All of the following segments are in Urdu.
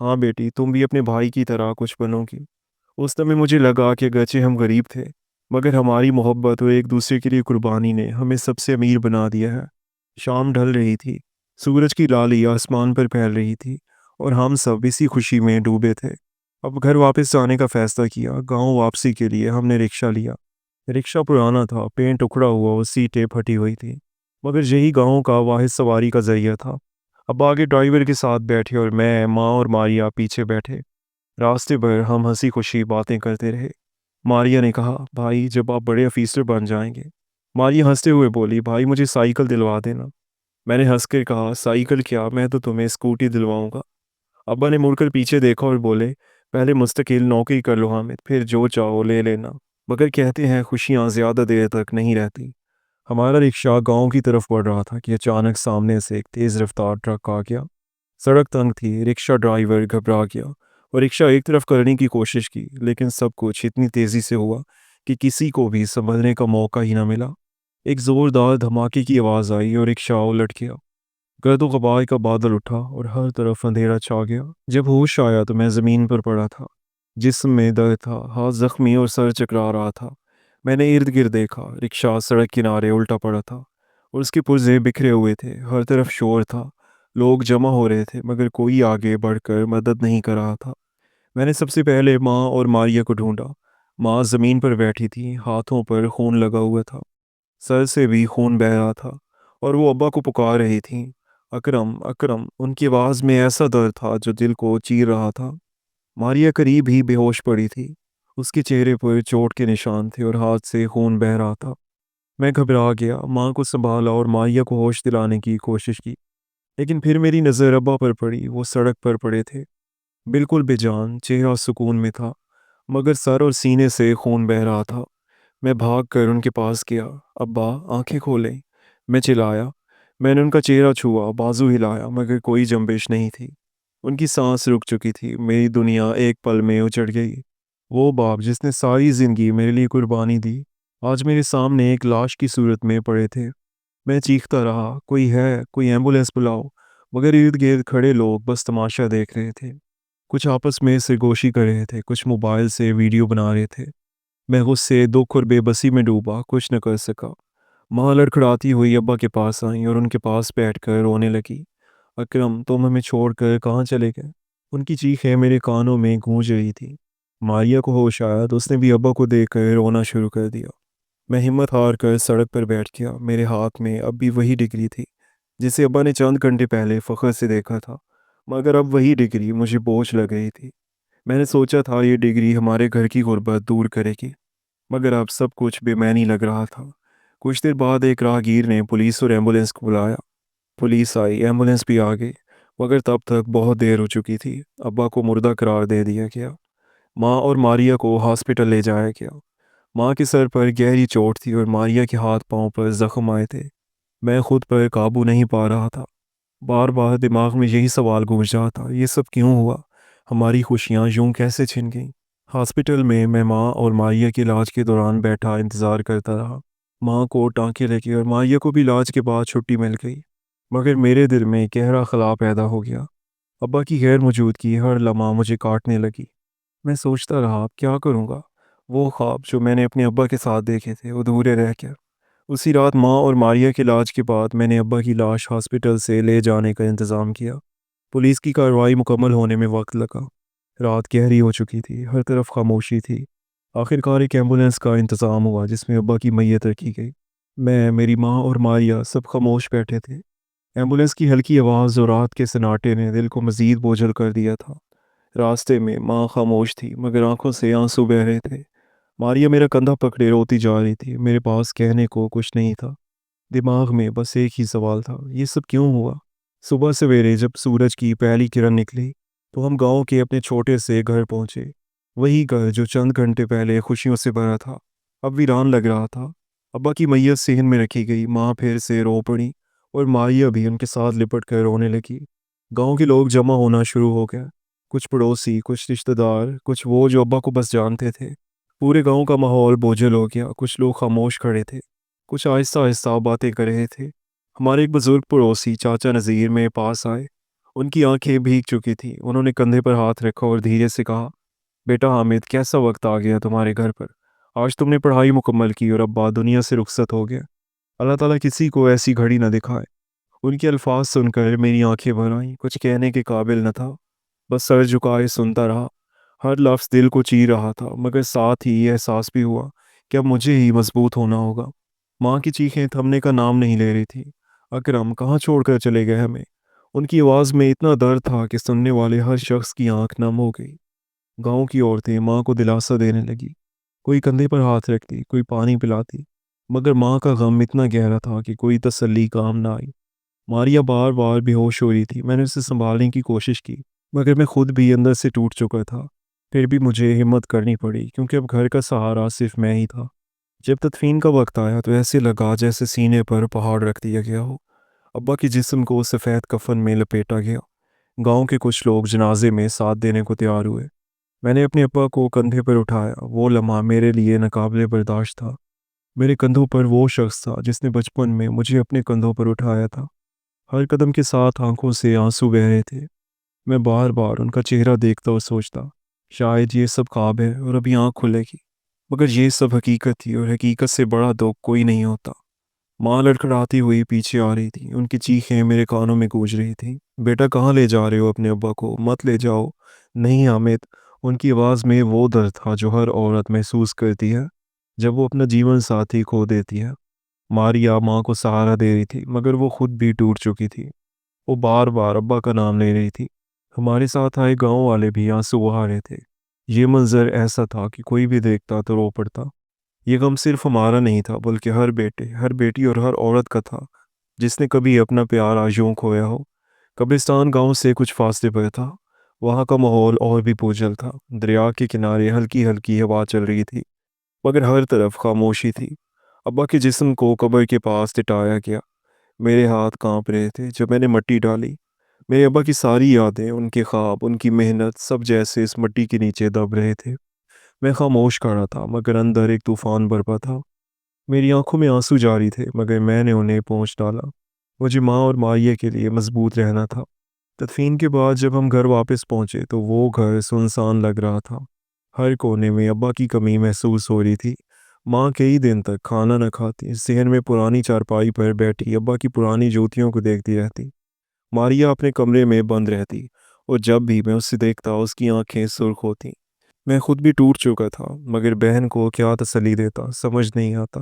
ہاں بیٹی، تم بھی اپنے بھائی کی طرح کچھ بنو گی۔ اس سمے مجھے لگا کہ اگرچہ ہم غریب تھے، مگر ہماری محبت اور ایک دوسرے کے لیے قربانی نے ہمیں سب سے امیر بنا دیا ہے۔ شام ڈھل رہی تھی، سورج کی لالی آسمان پر پھیل رہی تھی، اور ہم سب اسی خوشی میں ڈوبے تھے۔ اب گھر واپس جانے کا فیصلہ کیا۔ گاؤں واپسی کے لیے ہم نے رکشہ لیا۔ رکشہ پرانا تھا، پینٹ اکھڑا ہوا اور سیٹیں پھٹی ہوئی تھیں، مگر یہی گاؤں کا واحد سواری کا ذریعہ تھا۔ اب آگے ڈرائیور کے ساتھ بیٹھے اور میں، ماں اور ماریا پیچھے بیٹھے۔ راستے پر ہم ہنسی خوشی باتیں کرتے رہے۔ ماریا نے کہا، بھائی جب آپ بڑے افیسر بن جائیں گے۔ ماریا ہنستے ہوئے بولی، بھائی مجھے سائیکل دلوا دینا۔ میں نے ہنس کر کہا، سائیکل کیا، میں تو تمہیں اسکوٹی دلواؤں گا۔ ابا نے مڑ کر پیچھے دیکھا اور بولے، پہلے مستقل نوکری کر لو حامد، پھر جو چاہو لے لینا، مگر کہتے ہیں خوشیاں زیادہ دیر تک نہیں رہتی۔ ہمارا رکشہ گاؤں کی طرف بڑھ رہا تھا کہ اچانک سامنے سے ایک تیز رفتار ٹرک آ گیا۔ سڑک تنگ تھی، رکشہ ڈرائیور گھبرا گیا اور رکشہ ایک طرف کرنے کی کوشش کی، لیکن سب کچھ اتنی تیزی سے ہوا کہ کسی کو بھی سنبھلنے کا موقع ہی نہ ملا۔ ایک زوردار دھماکے کی آواز آئی اور رکشہ الٹ گیا۔ گرد و غبار کا بادل اٹھا اور ہر طرف اندھیرا چھا گیا۔ جب ہوش آیا تو میں زمین پر پڑا تھا، جسم میں درد تھا، ہاتھ زخمی اور سر چکرا رہا تھا۔ میں نے ارد گرد دیکھا، رکشہ سڑک کنارے الٹا پڑا تھا اور اس کے پرزے بکھرے ہوئے تھے۔ ہر طرف شور تھا، لوگ جمع ہو رہے تھے، مگر کوئی آگے بڑھ کر مدد نہیں کر رہا تھا۔ میں نے سب سے پہلے ماں اور ماریا کو ڈھونڈا۔ ماں زمین پر بیٹھی تھی، ہاتھوں پر خون لگا ہوا تھا، سر سے بھی خون بہہ رہا تھا، اور وہ ابا کو پکار رہی تھیں، اکرم اکرم۔ ان کی آواز میں ایسا درد تھا جو دل کو چیر رہا تھا۔ ماریا قریب ہی بے ہوش پڑی تھی، اس کے چہرے پر چوٹ کے نشان تھے اور ہاتھ سے خون بہہ رہا تھا۔ میں گھبرا گیا، ماں کو سنبھالا اور ماریا کو ہوش دلانے کی کوشش کی، لیکن پھر میری نظر ابا پر پڑی۔ وہ سڑک پر پڑے تھے، بالکل بے جان، چہرہ سکون میں تھا، مگر سر اور سینے سے خون بہہ رہا تھا۔ میں بھاگ کر ان کے پاس گیا۔ ابا آنکھیں کھولیں، میں چلایا۔ میں نے ان کا چہرہ چھوا، بازو ہلایا، مگر کوئی جنبش نہیں تھی۔ ان کی سانس رک چکی تھی۔ میری دنیا ایک پل میں اجڑ گئی۔ وہ باپ جس نے ساری زندگی میرے لیے قربانی دی، آج میرے سامنے ایک لاش کی صورت میں پڑے تھے۔ میں چیختا رہا، کوئی ہے، کوئی ایمبولینس بلاؤ، مگر ارد گرد کھڑے لوگ بس تماشا دیکھ رہے تھے۔ کچھ آپس میں سرگوشی کر رہے تھے، کچھ موبائل سے ویڈیو بنا رہے تھے۔ میں غصے، دکھ اور بے بسی میں ڈوبا، کچھ نہ کر سکا۔ ماں لڑکھڑاتی ہوئی ابا کے پاس آئیں اور ان کے پاس بیٹھ کر رونے لگی۔ اکرم تم ہمیں چھوڑ کر کہاں چلے گئے؟ ان کی چیخیں میرے کانوں میں گونج رہی تھی۔ ماریا کو ہوش آیا تو اس نے بھی ابا کو دیکھ کر رونا شروع کر دیا۔ میں ہمت ہار کر سڑک پر بیٹھ گیا۔ میرے ہاتھ میں اب بھی وہی ڈگری تھی جسے ابا نے چند گھنٹے پہلے فخر سے دیکھا تھا، مگر اب وہی ڈگری مجھے بوجھ لگ رہی تھی۔ میں نے سوچا تھا یہ ڈگری ہمارے گھر کی غربت دور کرے گی، مگر اب سب کچھ بے معنی لگ رہا تھا۔ کچھ دیر بعد ایک راہگیر نے پولیس اور ایمبولینس کو بلایا۔ پولیس آئی، ایمبولینس بھی آ گئی، مگر تب تک بہت دیر ہو چکی تھی۔ ابا کو مردہ قرار دے دیا گیا۔ ماں اور ماریا کو ہاسپٹل لے جایا گیا۔ ماں کے سر پر گہری چوٹ تھی اور ماریا کے ہاتھ پاؤں پر زخم آئے تھے۔ میں خود پر قابو نہیں پا رہا تھا۔ بار بار دماغ میں یہی سوال گونج رہا تھا، یہ سب کیوں ہوا؟ ہماری خوشیاں یوں کیسے چھن گئیں؟ ہاسپٹل میں ماں اور ماریا کے علاج کے دوران بیٹھا انتظار کرتا رہا۔ ماں کو ٹانکے لگے اور ماریا کو بھی علاج کے بعد چھٹی مل گئی، مگر میرے دل میں گہرا خلا پیدا ہو گیا۔ ابا کی غیر موجودگی ہر لمحہ مجھے کاٹنے لگی۔ میں سوچتا رہا اب کیا کروں گا؟ وہ خواب جو میں نے اپنے ابا کے ساتھ دیکھے تھے ادھورے رہ گئے۔ اسی رات ماں اور ماریا کے علاج کے بعد میں نے ابا کی لاش ہاسپٹل سے لے جانے کا انتظام کیا۔ پولیس کی کارروائی مکمل ہونے میں وقت لگا۔ رات گہری ہو چکی تھی، ہر طرف خاموشی تھی۔ آخر کار ایک ایمبولینس کا انتظام ہوا جس میں ابا کی میت رکھی گئی۔ میں، میری ماں اور ماریا سب خاموش بیٹھے تھے۔ ایمبولینس کی ہلکی آواز اور رات کے سناٹے نے دل کو مزید بوجھل کر دیا تھا۔ راستے میں ماں خاموش تھی، مگر آنکھوں سے آنسو بہہ رہے تھے۔ ماریا میرا کندھا پکڑے روتی جا رہی تھی۔ میرے پاس کہنے کو کچھ نہیں تھا، دماغ میں بس ایک ہی سوال تھا، یہ سب کیوں ہوا؟ صبح سویرے جب سورج کی پہلی کرن نکلی تو ہم گاؤں کے اپنے چھوٹے سے گھر پہنچے۔ وہی گھر جو چند گھنٹے پہلے خوشیوں سے بھرا تھا اب ویران لگ رہا تھا۔ ابا کی میت صحن میں رکھی گئی، ماں پھر سے رو پڑی اور ماریا بھی ان کے ساتھ لپٹ کر رونے لگی۔ گاؤں کے لوگ جمع ہونا شروع ہو گئے، کچھ پڑوسی، کچھ رشتہ دار، کچھ وہ جو ابا کو بس جانتے تھے۔ پورے گاؤں کا ماحول بوجھل ہو گیا۔ کچھ لوگ خاموش کھڑے تھے، کچھ آہستہ آہستہ باتیں کر رہے تھے۔ ہمارے ایک بزرگ پڑوسی چاچا نذیر میں پاس آئے ان کی آنکھیں بھیگ چکی تھیں۔ انہوں نے کندھے پر ہاتھ رکھا اور دھیرے سے کہا، بیٹا حامد، کیسا وقت آ گیا تمہارے گھر پر؟ آج تم نے پڑھائی مکمل کی اور ابا دنیا سے رخصت ہو گیا۔ اللہ تعالیٰ کسی کو ایسی گھڑی نہ دکھائے۔ ان کے الفاظ سن کر میری آنکھیں بھر آئیں۔ کچھ کہنے کے قابل نہ تھا، بس سر جھکائے سنتا رہا۔ ہر لفظ دل کو چیر رہا تھا، مگر ساتھ ہی یہ احساس بھی ہوا کہ اب مجھے ہی مضبوط ہونا ہوگا۔ ماں کی چیخیں تھمنے کا نام نہیں لے رہی تھی۔ اکرم کہاں چھوڑ کر چلے گئے ہمیں؟ ان کی آواز میں اتنا درد تھا کہ سننے والے ہر شخص کی آنکھ نم ہو گئی۔ گاؤں کی عورتیں ماں کو دلاسا دینے لگی، کوئی کندھے پر ہاتھ رکھتی، کوئی پانی پلاتی، مگر ماں کا غم اتنا گہرا تھا کہ کوئی تسلی کام نہ آئی۔ ماریا بار بار بے ہوش ہو رہی تھی۔ میں نے اسے سنبھالنے کی کوشش کی، مگر میں خود بھی اندر سے ٹوٹ چکا تھا۔ پھر بھی مجھے ہمت کرنی پڑی، کیونکہ اب گھر کا سہارا صرف میں ہی تھا۔ جب تدفین کا وقت آیا تو ایسے لگا جیسے سینے پر پہاڑ رکھ دیا گیا ہو۔ ابا کے جسم کو سفید کفن میں لپیٹا گیا۔ گاؤں کے کچھ لوگ جنازے میں ساتھ دینے کو تیار ہوئے۔ میں نے اپنے ابا کو کندھے پر اٹھایا۔ وہ لمحہ میرے لیے ناقابل برداشت تھا۔ میرے کندھوں پر وہ شخص تھا جس نے بچپن میں مجھے اپنے کندھوں پر اٹھایا تھا۔ ہر قدم کے ساتھ آنکھوں سے آنسو بہہ رہے تھے۔ میں بار بار ان کا چہرہ دیکھتا اور سوچتا، شاید یہ سب خواب ہے اور ابھی آنکھ کھلے گی، مگر یہ سب حقیقت تھی، اور حقیقت سے بڑا دکھ کوئی نہیں ہوتا۔ ماں لڑکھڑاتی ہوئی پیچھے آ رہی تھی۔ ان کی چیخیں میرے کانوں میں گونج رہی تھیں۔ بیٹا کہاں لے جا رہے ہو اپنے ابا کو؟ مت لے جاؤ۔ نہیں حامد۔ ان کی آواز میں وہ درد تھا جو ہر عورت محسوس کرتی ہے جب وہ اپنا جیون ساتھی کھو دیتی ہے۔ ماریا ماں کو سہارا دے رہی تھی، مگر وہ خود بھی ٹوٹ چکی تھی۔ وہ بار بار ابا کا نام لے رہی تھی۔ ہمارے ساتھ آئے گاؤں والے بھی آنسو بہا رہے تھے۔ یہ منظر ایسا تھا کہ کوئی بھی دیکھتا تو رو پڑتا۔ یہ غم صرف ہمارا نہیں تھا، بلکہ ہر بیٹے، ہر بیٹی اور ہر عورت کا تھا جس نے کبھی اپنا پیارا یوں کھویا ہو۔ قبرستان گاؤں سے کچھ فاصلے پر تھا۔ وہاں کا ماحول اور بھی بوجھل تھا۔ دریا کے کنارے ہلکی ہلکی ہوا چل رہی تھی، مگر ہر طرف خاموشی تھی۔ ابا کے جسم کو قبر کے پاس لٹایا گیا۔ میرے ہاتھ کانپ رہے تھے جب میں نے مٹی ڈالی۔ میرے ابا کی ساری یادیں، ان کے خواب، ان کی محنت، سب جیسے اس مٹی کے نیچے دب رہے تھے۔ میں خاموش کھڑا تھا، مگر اندر ایک طوفان برپا تھا۔ میری آنکھوں میں آنسو جاری تھے، مگر میں نے انہیں پونچھ ڈالا۔ مجھے ماں اور ماریہ کے لیے مضبوط رہنا تھا۔ تدفین کے بعد جب ہم گھر واپس پہنچے تو وہ گھر سنسان لگ رہا تھا۔ ہر کونے میں ابا کی کمی محسوس ہو رہی تھی۔ ماں کئی دن تک کھانا نہ کھاتی، ذہن میں پرانی چارپائی پر بیٹھی ابا کی پرانی جوتیوں کو دیکھتی رہتی۔ ماریا اپنے کمرے میں بند رہتی، اور جب بھی میں اسے دیکھتا اس کی آنکھیں سرخ ہوتی۔ میں خود بھی ٹوٹ چکا تھا، مگر بہن کو کیا تسلی دیتا سمجھ نہیں آتا۔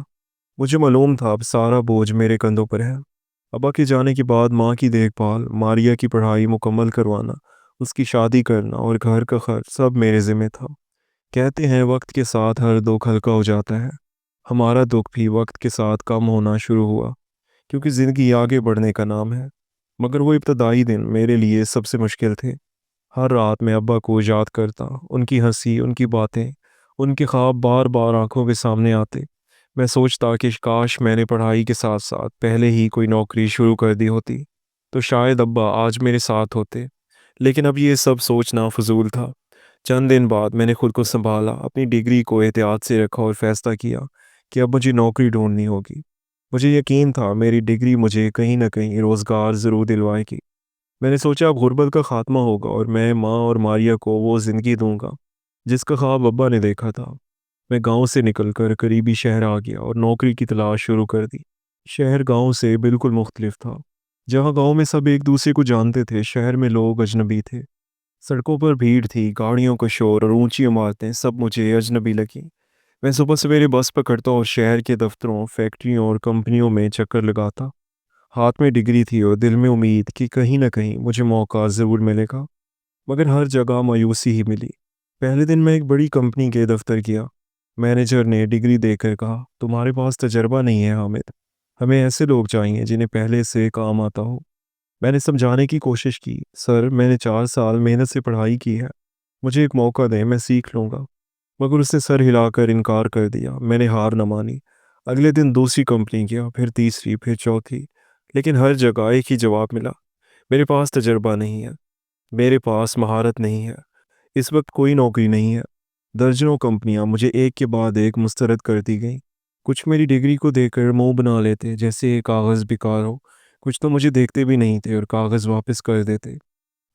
مجھے معلوم تھا اب سارا بوجھ میرے کندھوں پر ہے۔ ابا کے جانے کے بعد ماں کی دیکھ بھال، ماریا کی پڑھائی مکمل کروانا، اس کی شادی کرنا اور گھر کا خرچ سب میرے ذمہ تھا۔ کہتے ہیں وقت کے ساتھ ہر دکھ ہلکا ہو جاتا ہے۔ ہمارا دکھ بھی وقت کے ساتھ کم ہونا شروع ہوا، کیونکہ زندگی آگے بڑھنے کا نام ہے۔ مگر وہ ابتدائی دن میرے لیے سب سے مشکل تھے۔ ہر رات میں ابا کو یاد کرتا، ان کی ہنسی، ان کی باتیں، ان کے خواب بار بار آنکھوں کے سامنے آتے۔ میں سوچتا کہ کاش میں نے پڑھائی کے ساتھ ساتھ پہلے ہی کوئی نوکری شروع کر دی ہوتی، تو شاید ابا آج میرے ساتھ ہوتے۔ لیکن اب یہ سب سوچنا فضول تھا۔ چند دن بعد میں نے خود کو سنبھالا، اپنی ڈگری کو احتیاط سے رکھا اور فیصلہ کیا کہ اب مجھے نوکری ڈھونڈنی ہوگی۔ مجھے یقین تھا میری ڈگری مجھے کہیں نہ کہیں روزگار ضرور دلوائے گی۔ میں نے سوچا اب غربت کا خاتمہ ہوگا اور میں ماں اور ماریا کو وہ زندگی دوں گا جس کا خواب ابا نے دیکھا تھا۔ میں گاؤں سے نکل کر قریبی شہر آ گیا اور نوکری کی تلاش شروع کر دی۔ شہر گاؤں سے بالکل مختلف تھا۔ جہاں گاؤں میں سب ایک دوسرے کو جانتے تھے، شہر میں لوگ اجنبی تھے۔ سڑکوں پر بھیڑ تھی، گاڑیوں کا شور اور اونچی عمارتیں سب مجھے اجنبی لگیں۔ میں صبح سویرے بس پکڑتا اور شہر کے دفتروں، فیکٹریوں اور کمپنیوں میں چکر لگاتا۔ ہاتھ میں ڈگری تھی اور دل میں امید کہ کہیں نہ کہیں مجھے موقع ضرور ملے گا، مگر ہر جگہ مایوسی ہی ملی۔ پہلے دن میں ایک بڑی کمپنی کے دفتر گیا۔ مینیجر نے ڈگری دے کر کہا، تمہارے پاس تجربہ نہیں ہے حامد، ہمیں ایسے لوگ چاہیے جنہیں پہلے سے کام آتا ہو۔ میں نے سمجھانے کی کوشش کی، سر میں نے 4 سال محنت سے پڑھائی کی ہے، مجھے ایک موقع دیں، میں سیکھ لوں گا۔ مگر اس نے سر ہلا کر انکار کر دیا۔ میں نے ہار نہ مانی۔ اگلے دن دوسری کمپنی گیا، پھر تیسری، پھر چوتھی، لیکن ہر جگہ ایک ہی جواب ملا، میرے پاس تجربہ نہیں ہے، میرے پاس مہارت نہیں ہے، اس وقت کوئی نوکری نہیں ہے۔ درجنوں کمپنیاں مجھے ایک کے بعد ایک مسترد کر دی گئیں۔ کچھ میری ڈگری کو دیکھ کر منہ بنا لیتے جیسے یہ کاغذ بیکار ہو، کچھ تو مجھے دیکھتے بھی نہیں تھے اور کاغذ واپس کر دیتے۔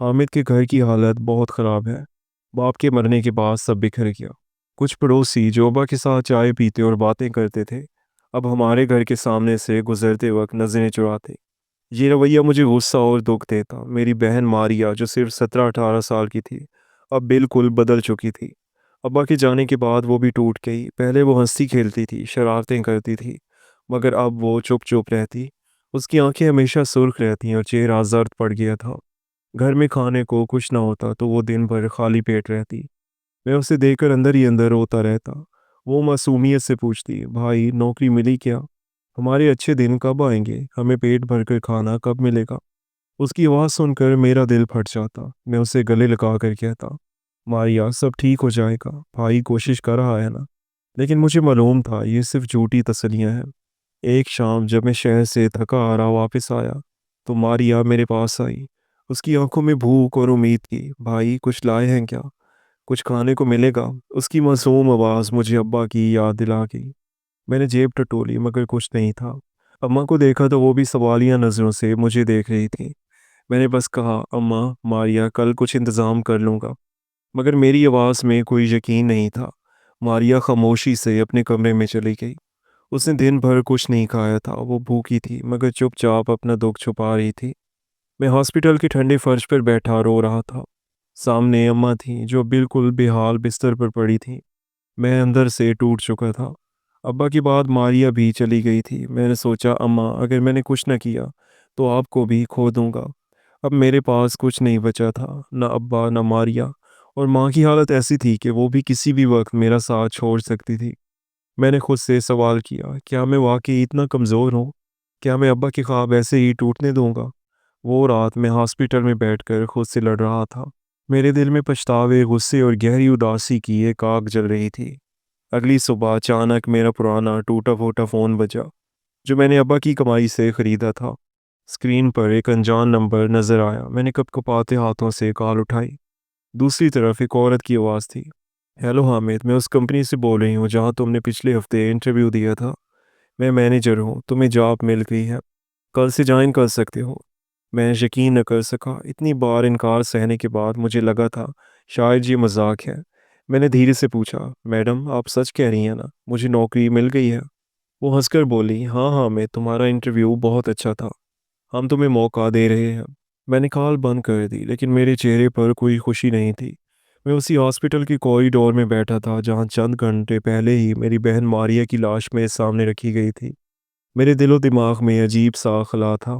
حامد کے گھر کی حالت بہت خراب ہے۔ باپ کے مرنے کے بعد سب بکھر گیا۔ کچھ پڑوسی جو ابا کے ساتھ چائے پیتے اور باتیں کرتے تھے اب ہمارے گھر کے سامنے سے گزرتے وقت نظریں چراتے۔ یہ رویہ مجھے غصہ اور دکھ دیتا۔ میری بہن ماریا جو صرف 17-18 سال کی تھی اب بالکل بدل چکی تھی۔ ابا کے جانے کے بعد وہ بھی ٹوٹ گئی۔ پہلے وہ ہنستی کھیلتی تھی، شرارتیں کرتی تھی، مگر اب وہ چپ چپ رہتی۔ اس کی آنکھیں ہمیشہ سرخ رہتی اور چہرہ زرد پڑ گیا تھا۔ گھر میں کھانے کو کچھ نہ ہوتا تو وہ دن بھر خالی پیٹ رہتی۔ میں اسے دیکھ کر اندر ہی اندر روتا رہتا۔ وہ معصومیت سے پوچھتی، بھائی نوکری ملی کیا؟ ہمارے اچھے دن کب آئیں گے؟ ہمیں پیٹ بھر کر کھانا کب ملے گا؟ اس کی آواز سن کر میرا دل پھٹ جاتا۔ میں اسے گلے لگا کر کہتا، ماریا سب ٹھیک ہو جائے گا، بھائی کوشش کر رہا ہے نا۔ لیکن مجھے معلوم تھا یہ صرف جھوٹی تسلیاں ہیں۔ ایک شام جب میں شہر سے تھکا ہارا واپس آیا تو ماریا میرے پاس آئی۔ اس کی آنکھوں میں بھوک اور امید کی۔ بھائی کچھ لائے ہیں کیا؟ کچھ کھانے کو ملے گا؟ اس کی معصوم آواز مجھے ابا کی یاد دلا گئی۔ میں نے جیب ٹٹولی مگر کچھ نہیں تھا۔ اماں کو دیکھا تو وہ بھی سوالیہ نظروں سے مجھے دیکھ رہی تھی۔ میں نے بس کہا، اماں ماریا کل کچھ انتظام کر لوں گا، مگر میری آواز میں کوئی یقین نہیں تھا۔ ماریا خاموشی سے اپنے کمرے میں چلی گئی۔ اس نے دن بھر کچھ نہیں کھایا تھا۔ وہ بھوکی تھی مگر چپ چاپ اپنا دکھ چھپا رہی تھی۔ میں ہاسپٹل کے ٹھنڈے فرش پر بیٹھا رو رہا تھا۔ سامنے اماں تھیں جو بالکل بے حال بستر پر پڑی تھیں۔ میں اندر سے ٹوٹ چکا تھا۔ ابا کی بعد ماریا بھی چلی گئی تھی۔ میں نے سوچا اماں اگر میں نے کچھ نہ کیا تو آپ کو بھی کھو دوں گا۔ اب میرے پاس کچھ نہیں بچا تھا، نہ ابا نہ ماریا، اور ماں کی حالت ایسی تھی کہ وہ بھی کسی بھی وقت میرا ساتھ چھوڑ سکتی تھی۔ میں نے خود سے سوال کیا، کیا میں واقعی اتنا کمزور ہوں؟ کیا میں ابا کے خواب ایسے ہی ٹوٹنے دوں گا؟ وہ رات میں ہاسپٹل میں بیٹھ کر خود سے لڑ رہا تھا۔ میرے دل میں پچھتاوے، غصے اور گہری اداسی کی ایک آگ جل رہی تھی۔ اگلی صبح اچانک میرا پرانا ٹوٹا پھوٹا فون بجا جو میں نے ابا کی کمائی سے خریدا تھا۔ اسکرین پر ایک انجان نمبر نظر آیا۔ میں نے کپ کپاتے ہاتھوں سے کال اٹھائی۔ دوسری طرف ایک عورت کی آواز تھی، ہیلو حامد، میں اس کمپنی سے بول رہی ہوں جہاں تم نے پچھلے ہفتے انٹرویو دیا تھا۔ میں مینیجر ہوں، تمہیں جاب مل گئی ہے، کل سے جوائن کر سکتے ہو۔ میں یقین نہ کر سکا۔ اتنی بار انکار سہنے کے بعد مجھے لگا تھا شاید یہ مذاق ہے۔ میں نے دھیرے سے پوچھا، میڈم آپ سچ کہہ رہی ہیں نا، مجھے نوکری مل گئی ہے؟ وہ ہنس کر بولی، ہاں ہاں تمہارا انٹرویو بہت اچھا تھا، ہم تمہیں موقع دے رہے ہیں۔ میں نے کال بند کر دی لیکن میرے چہرے پر کوئی خوشی نہیں تھی۔ میں اسی ہاسپٹل کی کوریڈور میں بیٹھا تھا جہاں چند گھنٹے پہلے ہی میری بہن ماریا کی لاش میرے سامنے رکھی گئی تھی۔ میرے دل و دماغ میں عجیب سا خلا تھا۔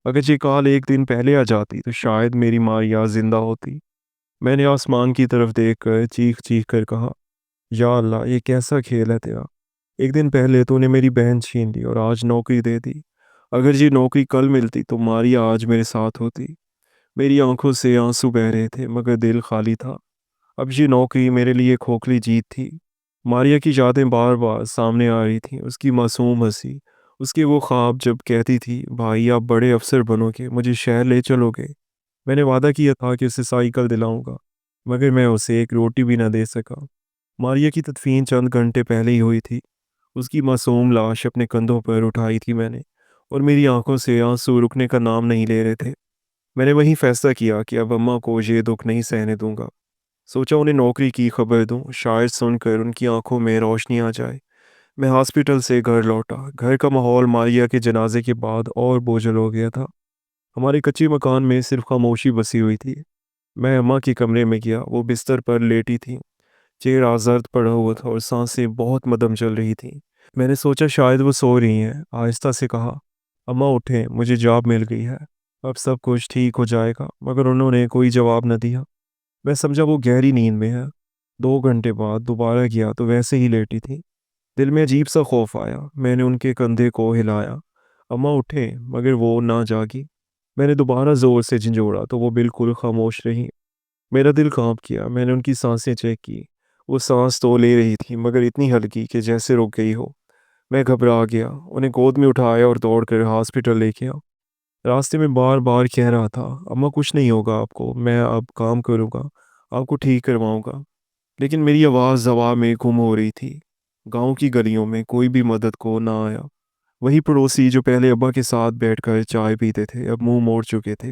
اگر یہ کال ایک دن پہلے آ جاتی تو شاید میری ماریا زندہ ہوتی۔ میں نے آسمان کی طرف دیکھ کر چیخ چیخ کر کہا، یا اللہ یہ کیسا کھیل ہے تیرا؟ ایک دن پہلے تو نے میری بہن چھین لی اور آج نوکری دے دی۔ اگر یہ نوکری کل ملتی تو ماریا آج میرے ساتھ ہوتی۔ میری آنکھوں سے آنسو بہ رہے تھے مگر دل خالی تھا۔ اب یہ نوکری میرے لیے کھوکھلی جیت تھی۔ ماریا کی یادیں بار بار سامنے آ رہی تھیں، اس کی معصوم ہنسی، اس کے وہ خواب جب کہتی تھی، بھائی آپ بڑے افسر بنو گے، مجھے شہر لے چلو گے۔ میں نے وعدہ کیا تھا کہ اسے سائیکل دلاؤں گا، مگر میں اسے ایک روٹی بھی نہ دے سکا۔ ماریا کی تدفین چند گھنٹے پہلے ہی ہوئی تھی۔ اس کی معصوم لاش اپنے کندھوں پر اٹھائی تھی میں نے، اور میری آنکھوں سے آنسو رکنے کا نام نہیں لے رہے تھے۔ میں نے وہیں فیصلہ کیا کہ اب اماں کو یہ دکھ نہیں سہنے دوں گا۔ سوچا انہیں نوکری کی خبر دوں، شاید سن کر ان کی آنکھوں میں روشنی آ جائے۔ میں ہاسپٹل سے گھر لوٹا۔ گھر کا ماحول ماریا کے جنازے کے بعد اور بوجھل ہو گیا تھا۔ ہمارے کچے مکان میں صرف خاموشی بسی ہوئی تھی۔ میں اماں کے کمرے میں گیا۔ وہ بستر پر لیٹی تھی، چہرہ زرد پڑا ہوا تھا اور سانسیں بہت مدم چل رہی تھیں۔ میں نے سوچا شاید وہ سو رہی ہیں۔ آہستہ سے کہا، اماں اٹھیں، مجھے جاب مل گئی ہے، اب سب کچھ ٹھیک ہو جائے گا۔ مگر انہوں نے کوئی جواب نہ دیا۔ میں سمجھا وہ گہری نیند میں ہے۔ 2 گھنٹے بعد دوبارہ گیا تو ویسے ہی لیٹی تھی۔ دل میں عجیب سا خوف آیا۔ میں نے ان کے کندھے کو ہلایا، اماں اٹھیں، مگر وہ نہ جاگی۔ میں نے دوبارہ زور سے جھنجھوڑا تو وہ بالکل خاموش رہی۔ میرا دل کانپ گیا۔ میں نے ان کی سانسیں چیک کی۔ وہ سانس تو لے رہی تھی مگر اتنی ہلکی کہ جیسے رک گئی ہو۔ میں گھبرا گیا، انہیں گود میں اٹھایا اور دوڑ کر ہاسپٹل لے گیا۔ راستے میں بار بار کہہ رہا تھا، اماں کچھ نہیں ہوگا آپ کو، میں اب کام کروں گا، آپ کو ٹھیک کرواؤں گا۔ لیکن میری آواز ہوا میں گم ہو رہی تھی۔ گاؤں کی گلیوں میں کوئی بھی مدد کو نہ آیا۔ وہی پڑوسی جو پہلے ابا کے ساتھ بیٹھ کر چائے پیتے تھے اب منہ موڑ چکے تھے۔